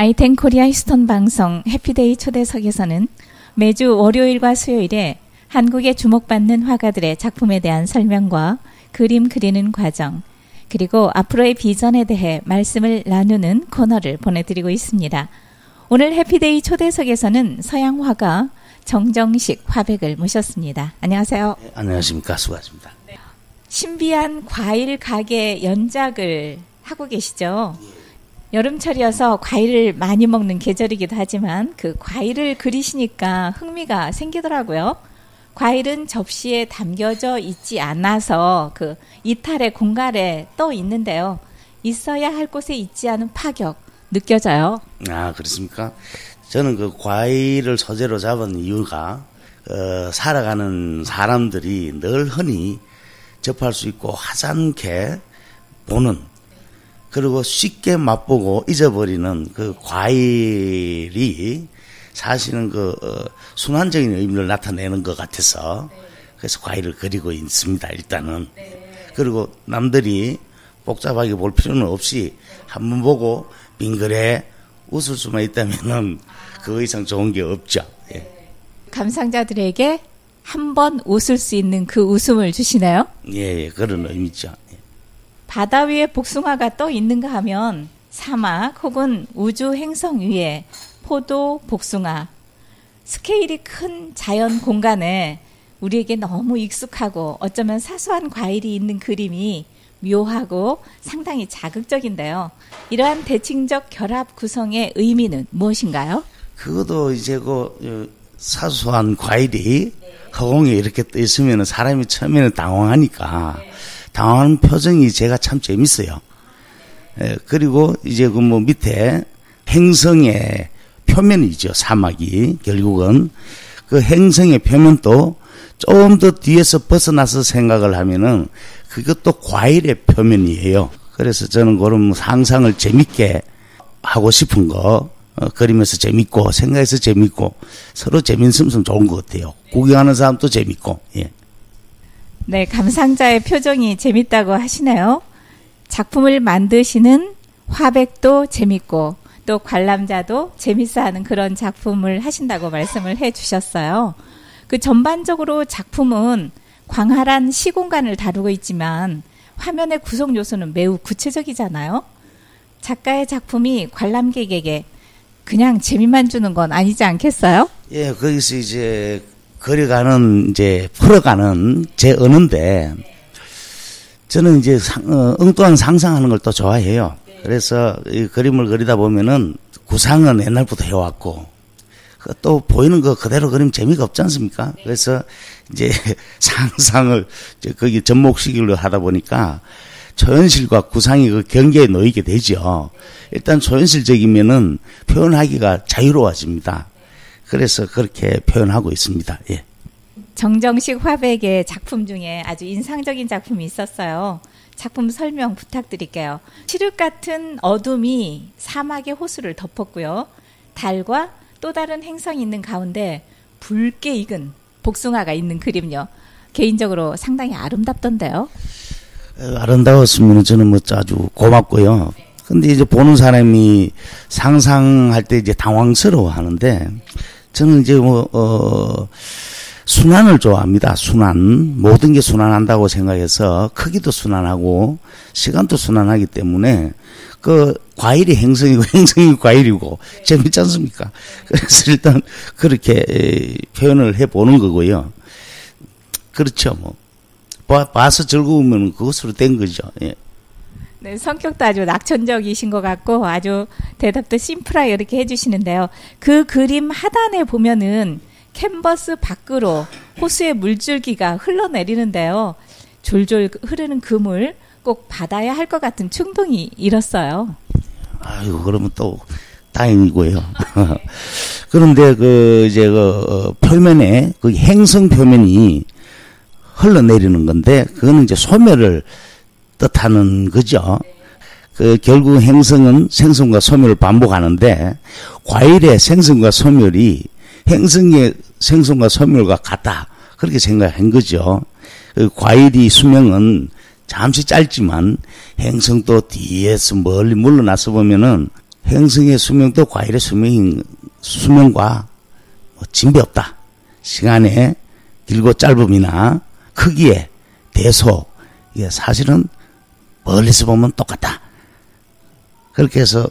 아이텐 코리아 휴스턴 방송 해피데이 초대석에서는 매주 월요일과 수요일에 한국에 주목받는 화가들의 작품에 대한 설명과 그림 그리는 과정, 그리고 앞으로의 비전에 대해 말씀을 나누는 코너를 보내드리고 있습니다. 오늘 해피데이 초대석에서는 서양 화가 정정식 화백을 모셨습니다. 안녕하세요. 네, 안녕하십니까. 수고하십니다. 네. 신비한 과일 가게 연작을 하고 계시죠? 여름철이어서 과일을 많이 먹는 계절이기도 하지만 그 과일을 그리시니까 흥미가 생기더라고요. 과일은 접시에 담겨져 있지 않아서 그 이탈의 공간에 떠 있는데요. 있어야 할 곳에 있지 않은 파격 느껴져요. 아, 그렇습니까? 저는 그 과일을 소재로 잡은 이유가 살아가는 사람들이 늘 흔히 접할 수 있고 하찮게 보는, 그리고 쉽게 맛보고 잊어버리는 그 과일이 사실은 순환적인 의미를 나타내는 것 같아서 그래서 과일을 그리고 있습니다. 일단은. 그리고 남들이 복잡하게 볼 필요는 없이 한번 보고 빙그레 웃을 수만 있다면은 그 이상 좋은 게 없죠. 예. 감상자들에게 한번 웃을 수 있는 그 웃음을 주시나요? 예, 그런 의미죠. 예. 바다 위에 복숭아가 떠 있는가 하면 사막 혹은 우주 행성 위에 포도, 복숭아, 스케일이 큰 자연 공간에 우리에게 너무 익숙하고 어쩌면 사소한 과일이 있는 그림이 묘하고 상당히 자극적인데요. 이러한 대칭적 결합 구성의 의미는 무엇인가요? 그것도 이제 사소한 과일이 허공에 이렇게 떠 있으면 사람이 처음에는 당황하니까 당황하는 표정이 제가 참 재밌어요. 예, 그리고 이제 밑에 행성의 표면이죠. 사막이 결국은 그 행성의 표면도 좀 더 뒤에서 벗어나서 생각을 하면은 그것도 과일의 표면이에요. 그래서 저는 그런 상상을 재밌게 하고 싶은 거, 그리면서 재밌고 생각해서 재밌고 서로 재밌으면 좋은 것 같아요. 구경하는 사람도 재밌고. 예. 네, 감상자의 표정이 재밌다고 하시네요. 작품을 만드시는 화백도 재밌고 또 관람자도 재밌어하는 그런 작품을 하신다고 말씀을 해주셨어요. 그 전반적으로 작품은 광활한 시공간을 다루고 있지만 화면의 구성 요소는 매우 구체적이잖아요. 작가의 작품이 관람객에게 그냥 재미만 주는 건 아니지 않겠어요? 예, 거기서 이제 풀어가는 제 언어인데 저는 이제 엉뚱한 상상하는 걸 또 좋아해요. 그래서 이 그림을 그리다 보면은 구상은 옛날부터 해왔고 또 보이는 거 그대로 그리면 재미가 없지 않습니까? 그래서 이제 상상을 거기 접목시키려 하다 보니까 초현실과 구상이 그 경계에 놓이게 되죠. 일단 초현실적이면은 표현하기가 자유로워집니다. 그래서 그렇게 표현하고 있습니다. 예. 정정식 화백의 작품 중에 아주 인상적인 작품이 있었어요. 작품 설명 부탁드릴게요. 칠흑 같은 어둠이 사막의 호수를 덮었고요. 달과 또 다른 행성이 있는 가운데 붉게 익은 복숭아가 있는 그림요. 개인적으로 상당히 아름답던데요. 아름다웠으면 저는 아주 고맙고요. 근데 이제 보는 사람이 상상할 때 이제 당황스러워 하는데 저는 이제 순환을 좋아합니다. 순환. 모든 게 순환한다고 생각해서 크기도 순환하고 시간도 순환하기 때문에 그 과일이 행성이고 행성이 과일이고 재밌지 않습니까? 그래서 일단 그렇게 표현을 해보는 거고요. 그렇죠. 봐서 즐거우면 그것으로 된 거죠. 예. 네, 성격도 아주 낙천적이신 것 같고 아주 대답도 심플하게 이렇게 해주시는데요. 그 그림 하단에 보면은 캔버스 밖으로 호수의 물줄기가 흘러내리는데요. 졸졸 흐르는 그 물 꼭 받아야 할 것 같은 충동이 일었어요. 아이고, 그러면 또 다행이고요. 그런데 표면에 그 행성 표면이 흘러내리는 건데 그거는 이제 소멸을 뜻하는 거죠. 결국 행성은 생성과 소멸을 반복하는데 과일의 생성과 소멸이 행성의 생성과 소멸과 같다. 그렇게 생각한 거죠. 과일이 수명은 잠시 짧지만 행성도 뒤에서 멀리 물러나서 보면은 행성의 수명도 과일의 수명과 뭐 진배 없다. 시간의 길고 짧음이나 크기에 대소, 이게 사실은 멀리서 보면 똑같다. 그렇게 해서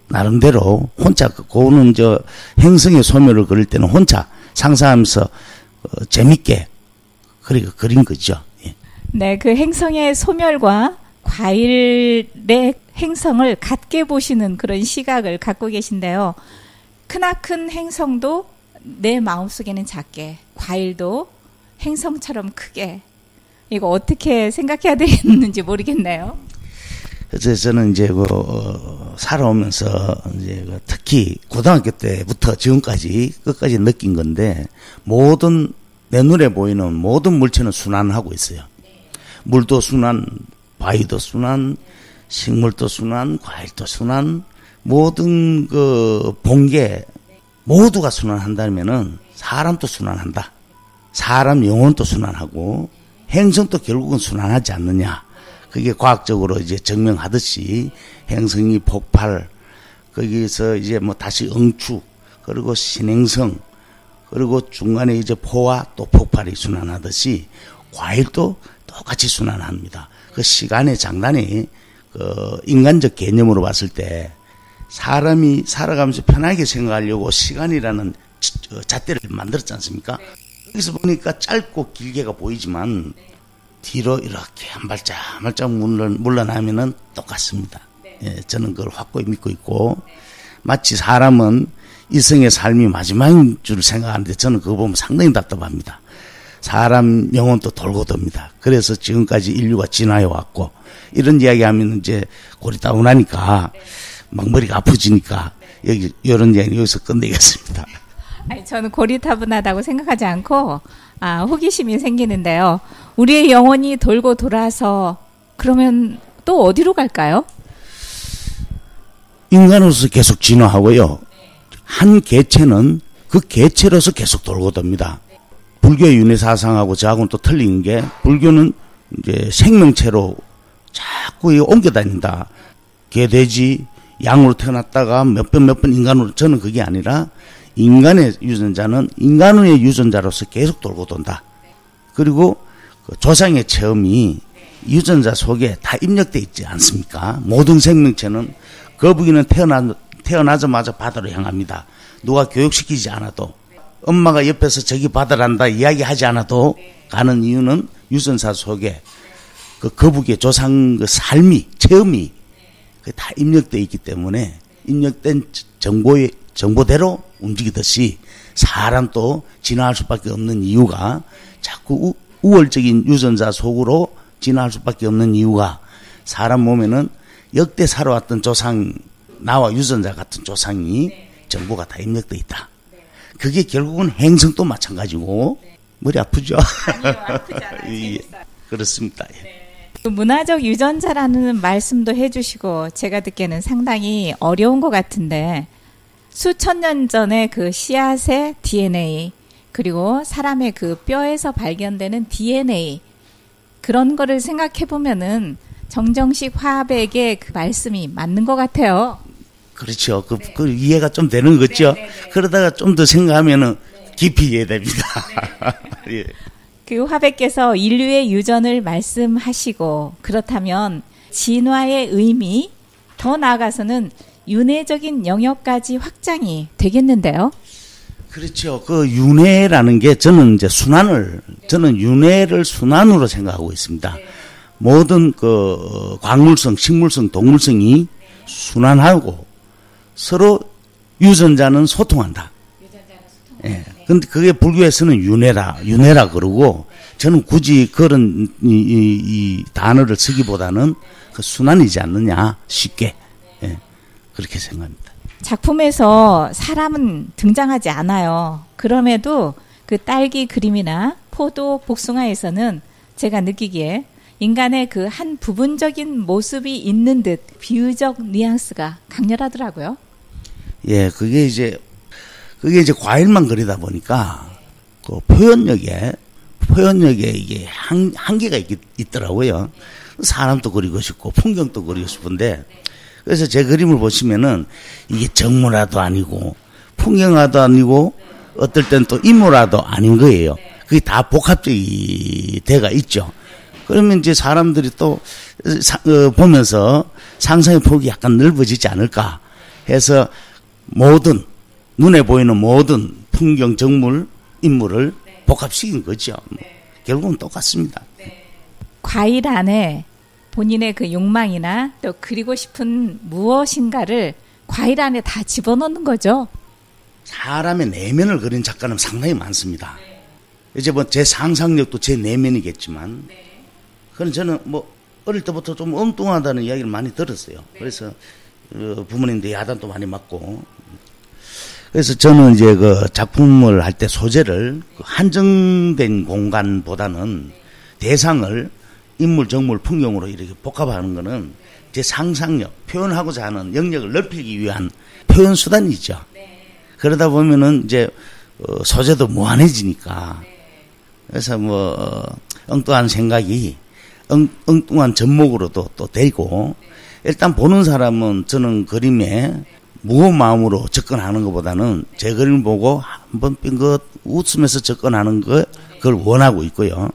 나름대로 혼자, 그거는 행성의 소멸을 그릴 때는 혼자 상상하면서 재밌게 그린 거죠. 예. 네, 그 행성의 소멸과 과일의 행성을 같게 보시는 그런 시각을 갖고 계신데요. 크나큰 행성도 내 마음속에는 작게, 과일도 행성처럼 크게. 이거 어떻게 생각해야 되겠는지 모르겠네요. 그래서 저는 이제 살아오면서 이제 특히 고등학교 때부터 지금까지 끝까지 느낀 건데, 내 눈에 보이는 모든 물체는 순환하고 있어요. 물도 순환, 바위도 순환, 식물도 순환, 과일도 순환, 모든 본계 모두가 순환한다면은 사람도 순환한다. 사람 영혼도 순환하고 행성도 결국은 순환하지 않느냐. 그게 과학적으로 이제 증명하듯이 행성이 폭발, 거기에서 이제 뭐 다시 응축, 그리고 신행성, 그리고 중간에 이제 포화 또 폭발이 순환하듯이 과일도 똑같이 순환합니다. 그 시간의 장단이 인간적 개념으로 봤을 때 사람이 살아가면서 편하게 생각하려고 시간이라는 잣대를 만들었지 않습니까? 여기서 보니까 짧고 길게가 보이지만 뒤로 이렇게 한 발짝 한 발짝 물러나면은 똑같습니다. 예, 저는 그걸 확고히 믿고 있고, 마치 사람은 이생의 삶이 마지막인 줄 생각하는데 저는 그거 보면 상당히 답답합니다. 사람 영혼도 돌고 돕니다. 그래서 지금까지 인류가 진화해 왔고, 이런 이야기 하면 이제 골이 따분하니까 막 머리가 아프지니까 이런 이야기 여기서 끝내겠습니다. 아니, 저는 고리타분하다고 생각하지 않고 호기심이 생기는데요. 우리의 영혼이 돌고 돌아서 그러면 또 어디로 갈까요? 인간으로서 계속 진화하고요. 한 개체는 그 개체로서 계속 돌고 돕니다. 불교의 윤회 사상하고 저하고는 또 틀린 게, 불교는 이제 생명체로 자꾸 옮겨 다닌다. 개, 돼지, 양으로 태어났다가 몇 번 인간으로, 저는 그게 아니라 인간의 유전자는 인간의 유전자로서 계속 돌고 돈다. 그리고 그 조상의 체험이 유전자 속에 다 입력되어 있지 않습니까? 모든 생명체는 거북이는 태어나자마자 바다로 향합니다. 누가 교육시키지 않아도, 엄마가 옆에서 저기 바다란다 이야기하지 않아도 가는 이유는 유전자 속에 그 거북이의 조상 그 삶이, 체험이 다 입력되어 있기 때문에 입력된 정보대로 움직이듯이 사람도 진화할 수밖에 없는 이유가, 자꾸 우월적인 유전자 속으로 진화할 수밖에 없는 이유가, 사람 몸에는 역대 살아왔던 조상, 나와 유전자 같은 조상이 정보가 다 입력되어 있다. 그게 결국은 행성도 마찬가지고. 머리 아프죠? 아니요, 아프지 않아요. 예, 그렇습니다. 예. 네. 문화적 유전자라는 말씀도 해주시고, 제가 듣기에는 상당히 어려운 것 같은데, 수천 년 전에 그 씨앗의 DNA, 그리고 사람의 그 뼈에서 발견되는 DNA, 그런 거를 생각해 보면은 정정식 화백의 그 말씀이 맞는 것 같아요. 그렇죠. 그 이해가 좀 되는 거죠. 그러다가 좀 더 생각하면은 깊이 이해됩니다. 예. 그 화백께서 인류의 유전을 말씀하시고, 그렇다면 진화의 의미, 더 나아가서는 윤회적인 영역까지 확장이 되겠는데요. 그렇죠. 그 윤회라는 게 저는 윤회를 순환으로 생각하고 있습니다. 모든 그 광물성, 식물성, 동물성이 순환하고 서로 유전자는 소통한다. 예. 근데 그게 불교에서는 윤회라 그러고, 저는 굳이 그런 이 단어를 쓰기보다는 그 순환이지 않느냐, 쉽게. 예. 그렇게 생각합니다. 작품에서 사람은 등장하지 않아요. 그럼에도 그 딸기 그림이나 포도 복숭아에서는 제가 느끼기에 인간의 그 한 부분적인 모습이 있는 듯 비유적 뉘앙스가 강렬하더라고요. 예, 그게 이제 과일만 그리다 보니까 그 표현력에 이게 한계가 있더라고요. 사람도 그리고 싶고 풍경도 그리고 싶은데, 그래서 제 그림을 보시면은 이게 정물화도 아니고 풍경화도 아니고 어떨 땐 또 인물화도 아닌 거예요. 그게 다 복합적이 돼가 있죠. 그러면 이제 사람들이 또 보면서 상상의 폭이 약간 넓어지지 않을까 해서 모든 눈에 보이는 모든 풍경, 정물, 인물을 복합시킨 거죠. 결국은 똑같습니다. 과일 안에 본인의 그 욕망이나 또 그리고 싶은 무엇인가를 과일 안에 다 집어넣는 거죠. 사람의 내면을 그린 작가는 상당히 많습니다. 이제 뭐 제 상상력도 제 내면이겠지만, 그건 저는 뭐 어릴 때부터 좀 엉뚱하다는 이야기를 많이 들었어요. 그래서 부모님들 야단도 많이 맞고, 그래서 저는 이제 그 작품을 할 때 소재를 한정된 공간보다는 대상을 인물, 정물, 풍경으로 이렇게 복합하는 거는 제 상상력, 표현하고자 하는 영역을 넓히기 위한 표현 수단이죠. 그러다 보면은 이제 소재도 무한해지니까. 그래서 뭐 엉뚱한 생각이 엉뚱한 접목으로도 또 되고, 일단 보는 사람은 저는 그림에 무거운 마음으로 접근하는 것보다는 제 그림을 보고 한번 빙긋 웃으면서 접근하는 그걸 원하고 있고요.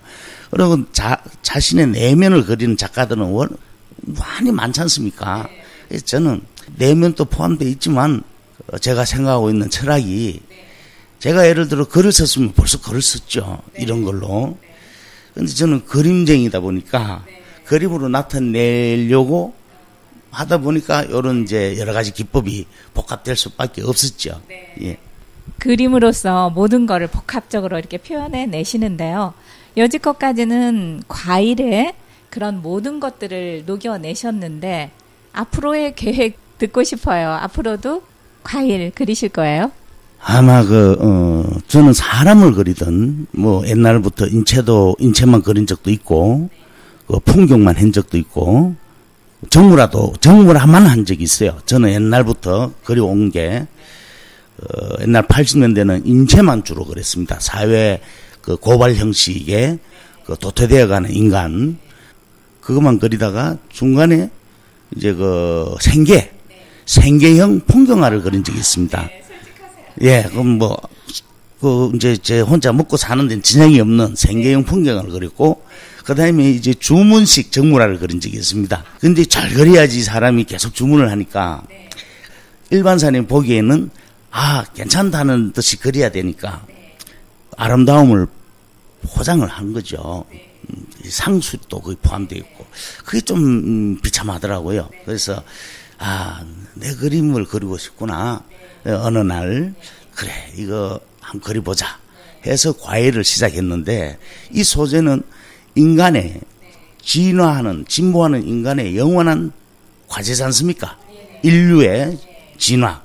그리고 자신의 내면을 그리는 작가들은 많이 많지 않습니까? 그래서 저는 내면도 포함되어 있지만 제가 생각하고 있는 철학이, 제가 예를 들어 글을 썼으면 벌써 글을 썼죠. 이런 걸로. 근데 저는 그림쟁이다 보니까 그림으로 나타내려고 하다 보니까 이런 이제 여러 가지 기법이 복합될 수밖에 없었죠. 예. 그림으로서 모든 거를 복합적으로 이렇게 표현해 내시는데요. 여지껏까지는 과일에 그런 모든 것들을 녹여내셨는데 앞으로의 계획 듣고 싶어요. 앞으로도 과일 그리실 거예요? 아마 저는 사람을 그리든 뭐 옛날부터 인체만 그린 적도 있고, 풍경만 한 적도 있고, 정물화만 한 적이 있어요. 저는 옛날부터 그려온 게, 옛날 80년대는 인체만 주로 그랬습니다. 사회 고발 형식에 도태되어 가는 인간, 그것만 그리다가 중간에 이제 생계형 풍경화를 그린 적이 있습니다. 예, 그럼 이제 제 혼자 먹고 사는 데는 지장이 없는 생계형 풍경을 그렸고, 그 다음에 이제 주문식 정물화를 그린 적이 있습니다. 근데 잘 그려야지 사람이 계속 주문을 하니까, 일반 사람이 보기에는, 괜찮다는 듯이 그려야 되니까, 아름다움을 포장을 한 거죠. 상술도 거의 포함되어 있고, 그게 좀 비참하더라고요. 그래서, 내 그림을 그리고 싶구나. 어느 날 그래 이거 한번 그려보자 해서 과일을 시작했는데, 이 소재는 인간의 진보하는 인간의 영원한 과제지 않습니까? 인류의 진화.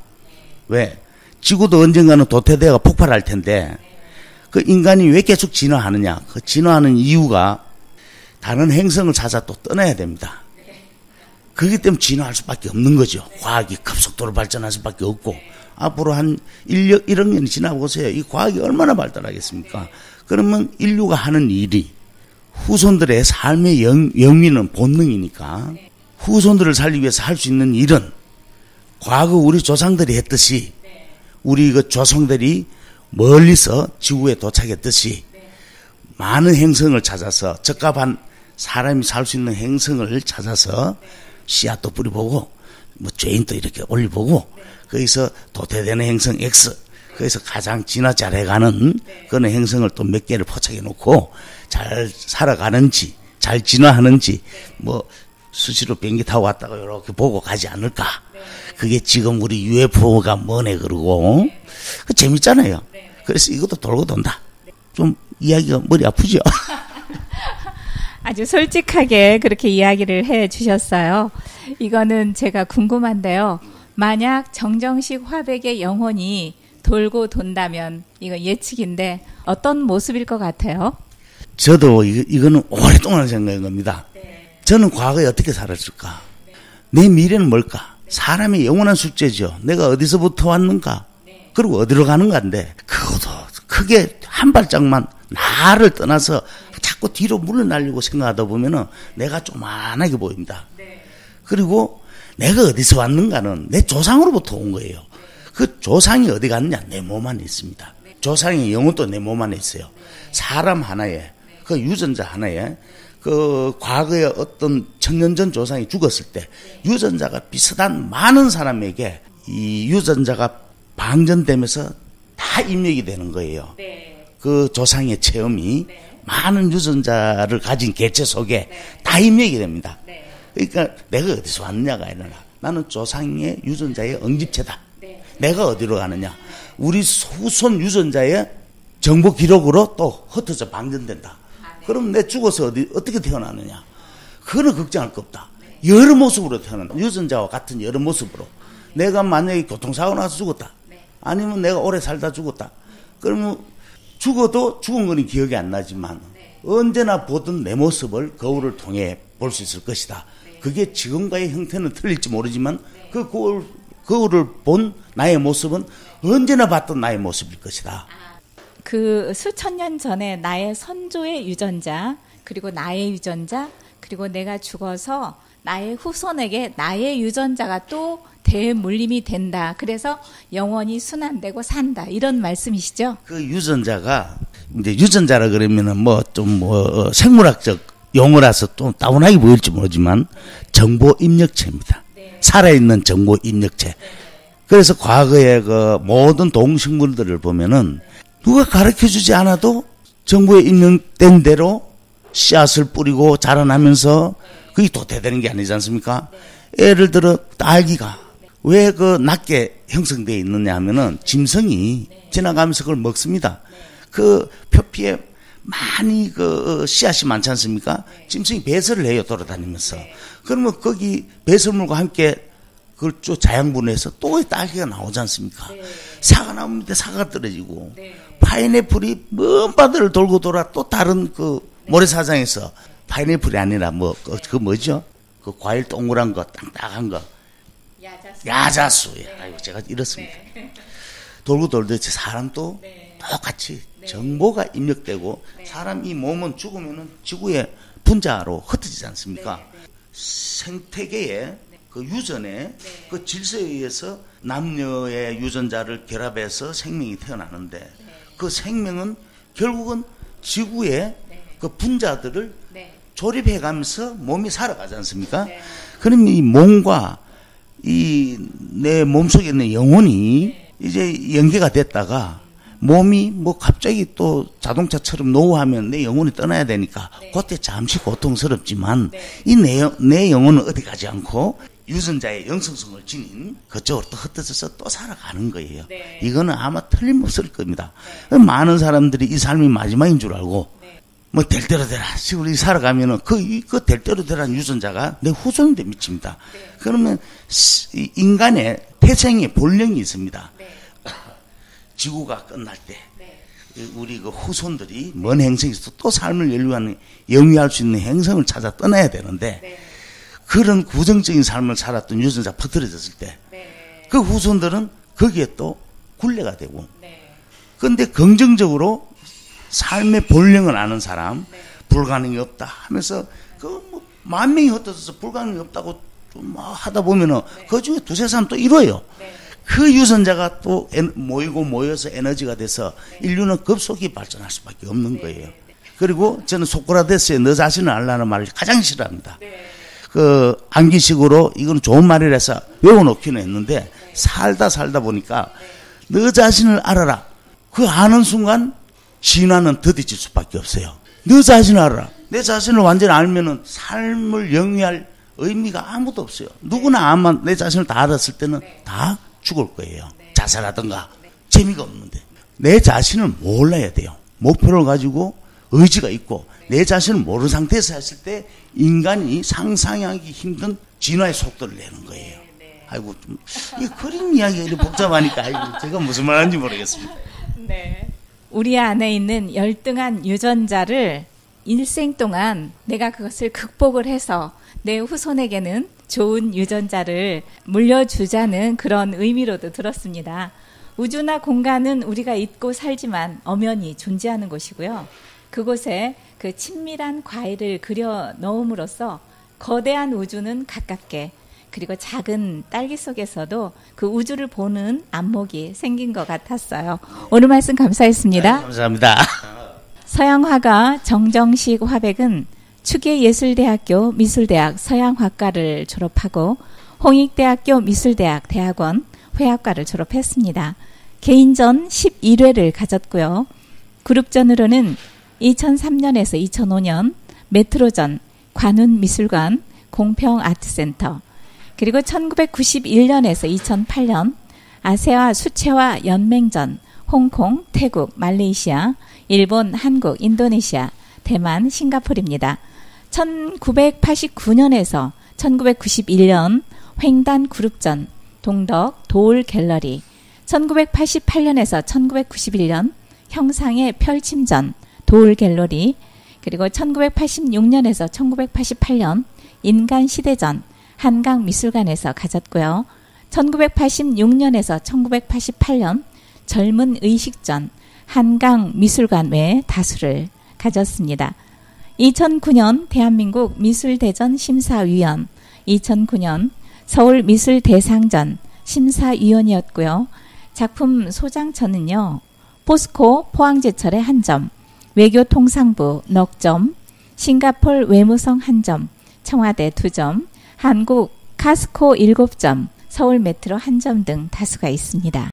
왜? 지구도 언젠가는 도태되어 폭발할 텐데 그 인간이 왜 계속 진화하느냐? 그 진화하는 이유가 다른 행성을 찾아 또 떠나야 됩니다. 그렇기 때문에 진화할 수밖에 없는 거죠. 과학이 급속도로 발전할 수밖에 없고, 앞으로 한 1억 년이 지나고 보세요. 이 과학이 얼마나 발달하겠습니까? 그러면 인류가 하는 일이 후손들의 삶의 영위는 본능이니까, 후손들을 살리기 위해서 할 수 있는 일은 과거 우리 조상들이 했듯이, 우리 조상들이 멀리서 지구에 도착했듯이 많은 행성을 찾아서, 적합한 사람이 살 수 있는 행성을 찾아서 씨앗도 뿌려보고 뭐 죄인도 이렇게 올려보고, 거기서 도태되는 행성 X, 거기서 가장 진화 잘해가는 그런 행성을 또 몇 개를 포착해 놓고 잘 살아가는지, 잘 진화하는지 뭐 수시로 비행기 타고 왔다가 이렇게 보고 가지 않을까. 그게 지금 우리 UFO가 뭐네 그러고, 재밌잖아요. 그래서 이것도 돌고 돈다. 좀 이야기가 머리 아프죠? 아주 솔직하게 그렇게 이야기를 해 주셨어요. 이거는 제가 궁금한데요. 만약 정정식 화백의 영혼이 돌고 돈다면, 이거 예측인데 어떤 모습일 것 같아요? 저도 이거는 오랫동안 생각한 겁니다. 저는 과거에 어떻게 살았을까? 내 미래는 뭘까? 사람의 영원한 숙제죠. 내가 어디서부터 왔는가? 그리고 어디로 가는가인데, 그것도 크게 한 발짝만 나를 떠나서 자꾸 뒤로 물러나려고 생각하다 보면은 내가 조만하게 보입니다. 그리고 내가 어디서 왔는가는 내 조상으로부터 온 거예요. 그 조상이 어디 갔느냐? 내 몸 안에 있습니다. 조상의 영혼도 내 몸 안에 있어요. 사람 하나에, 그 유전자 하나에, 그 과거에 어떤 천년 전 조상이 죽었을 때 유전자가 비슷한 많은 사람에게 이 유전자가 방전되면서 다 입력이 되는 거예요. 그 조상의 체험이 많은 유전자를 가진 개체 속에 다 입력이 됩니다. 그러니까 내가 어디서 왔느냐가 아니라 나는 조상의 유전자의 응집체다. 내가 어디로 가느냐? 우리 후손 유전자의 정보 기록으로 또 흩어져 방전된다. 그럼 내 죽어서 어떻게 태어나느냐? 그거는 걱정할 거 없다. 여러 모습으로 태어난다. 유전자와 같은 여러 모습으로. 내가 만약에 교통사고 나서 죽었다. 아니면 내가 오래 살다 죽었다. 그러면 죽어도 죽은 거는 기억이 안 나지만 언제나 보던 내 모습을 거울을 통해 볼 수 있을 것이다. 그게 지금과의 형태는 틀릴지 모르지만 그 거울을 본 나의 모습은 언제나 봤던 나의 모습일 것이다. 그 수천 년 전에 나의 선조의 유전자, 그리고 나의 유전자, 그리고 내가 죽어서 나의 후손에게 나의 유전자가 또 대물림이 된다. 그래서 영원히 순환되고 산다. 이런 말씀이시죠? 그 유전자가 이제 유전자라 그러면은 생물학적 용어라서 또 따분하게 보일지 모르지만 정보 입력체입니다. 살아있는 정보 입력체. 그래서 과거에 그 모든 동식물들을 보면은 누가 가르쳐 주지 않아도 정보에 입력된 대로 씨앗을 뿌리고 자라나면서 그게 도태되는 게 아니지 않습니까? 예를 들어 딸기가 왜 그 낮게 형성되어 있느냐 하면은 짐승이 지나가면서 그걸 먹습니다. 그 표피에 많이 그 씨앗이 많지 않습니까? 짐승이 배설을 해요, 돌아다니면서. 그러면 거기 배설물과 함께 그걸 쭉 자양분해서 또 딸기가 나오지 않습니까? 사과 나무인데 사과가 떨어지고 파인애플이 먼 바다를 돌고 돌아 또 다른 그 모래사장에서 파인애플이 아니라 그 뭐죠? 그 과일 동그란 거, 땅땅한 거. 야자수. 아이고, 제가 이렇습니다. 돌고 돌듯이 사람도 똑같이 정보가 입력되고 사람 이 몸은 죽으면은 지구의 분자로 흩어지지 않습니까? 생태계의 그 유전의 그 질서에 의해서 남녀의 유전자를 결합해서 생명이 태어나는데 그 생명은 결국은 지구의 그 분자들을 조립해가면서 몸이 살아가지 않습니까? 그럼 이 몸과 이 내 몸속에 있는 영혼이 이제 연계가 됐다가 몸이 갑자기 또 자동차처럼 노후하면 내 영혼이 떠나야 되니까 그때 잠시 고통스럽지만 이 내 영혼은 어디 가지 않고 유전자의 영성성을 지닌 그쪽으로 또 흩어져서 또 살아가는 거예요. 이거는 아마 틀림없을 겁니다. 많은 사람들이 이 삶이 마지막인 줄 알고 될 대로 되라 식으로 살아가면은 그 될 대로 되라는 유전자가 내 후손한테 미칩니다. 그러면 인간의 태생의 본령이 있습니다. 지구가 끝날 때 우리 그 후손들이 먼 행성에서 또 삶을 영위할 수 있는 행성을 찾아 떠나야 되는데 그런 구정적인 삶을 살았던 유전자 퍼뜨려졌을 때 그 후손들은 거기에 또 굴레가 되고 그런데 긍정적으로 삶의 본령을 아는 사람 불가능이 없다 하면서 만 명이 흩어져서 불가능이 없다고 하다 보면은 그 중에 두세 사람 또 이뤄요. 그 유전자가 또 모여서 에너지가 돼서 인류는 급속히 발전할 수밖에 없는 거예요. 그리고 저는 소크라테스의 너 자신을 알라는 말을 가장 싫어합니다. 그 암기식으로 이건 좋은 말이라서 외워놓기는 했는데 살다 보니까 너 자신을 알아라. 그 아는 순간 진화는 더디질 수밖에 없어요. 너 자신을 알아라. 내 자신을 완전히 알면은 삶을 영위할 의미가 아무도 없어요. 누구나 아마 내 자신을 다 알았을 때는 다 죽을 거예요. 자살하든가 재미가 없는데 내 자신을 몰라야 돼요. 목표를 가지고 의지가 있고 내 자신을 모르는 상태에서 했을 때 인간이 상상하기 힘든 진화의 속도를 내는 거예요. 아이고 이 그림 이야기가 이렇게 복잡하니까 아이고 제가 무슨 말 하는지 모르겠습니다. 네. 우리 안에 있는 열등한 유전자를 일생 동안 내가 그것을 극복을 해서 내 후손에게는 좋은 유전자를 물려주자는 그런 의미로도 들었습니다. 우주나 공간은 우리가 잊고 살지만 엄연히 존재하는 곳이고요. 그곳에 그 친밀한 과일을 그려 넣음으로써 거대한 우주는 가깝게, 그리고 작은 딸기 속에서도 그 우주를 보는 안목이 생긴 것 같았어요. 오늘 말씀 감사했습니다. 네, 감사합니다. 서양화가 정정식 화백은 추계예술대학교 미술대학 서양화과를 졸업하고 홍익대학교 미술대학 대학원 회화과를 졸업했습니다. 개인전 11회를 가졌고요. 그룹전으로는 2003년에서 2005년 메트로전, 관운미술관, 공평아트센터, 그리고 1991년에서 2008년 아세아 수채화 연맹전, 홍콩, 태국, 말레이시아, 일본, 한국, 인도네시아, 대만, 싱가포르입니다. 1989년에서 1991년 횡단 그룹전, 동덕, 도울 갤러리, 1988년에서 1991년 형상의 펼침전, 도울 갤러리, 그리고 1986년에서 1988년 인간시대전, 한강미술관에서 가졌고요. 1986년에서 1988년 젊은 의식전, 한강미술관 외 다수를 가졌습니다. 2009년 대한민국 미술대전 심사위원, 2009년 서울미술대상전 심사위원이었고요. 작품 소장처는요. 포스코 포항제철의 한 점, 외교통상부 넉점, 싱가폴 외무성 한 점, 청와대 2점, 한국 카스코 7점, 서울 메트로 한 점 등 다수가 있습니다.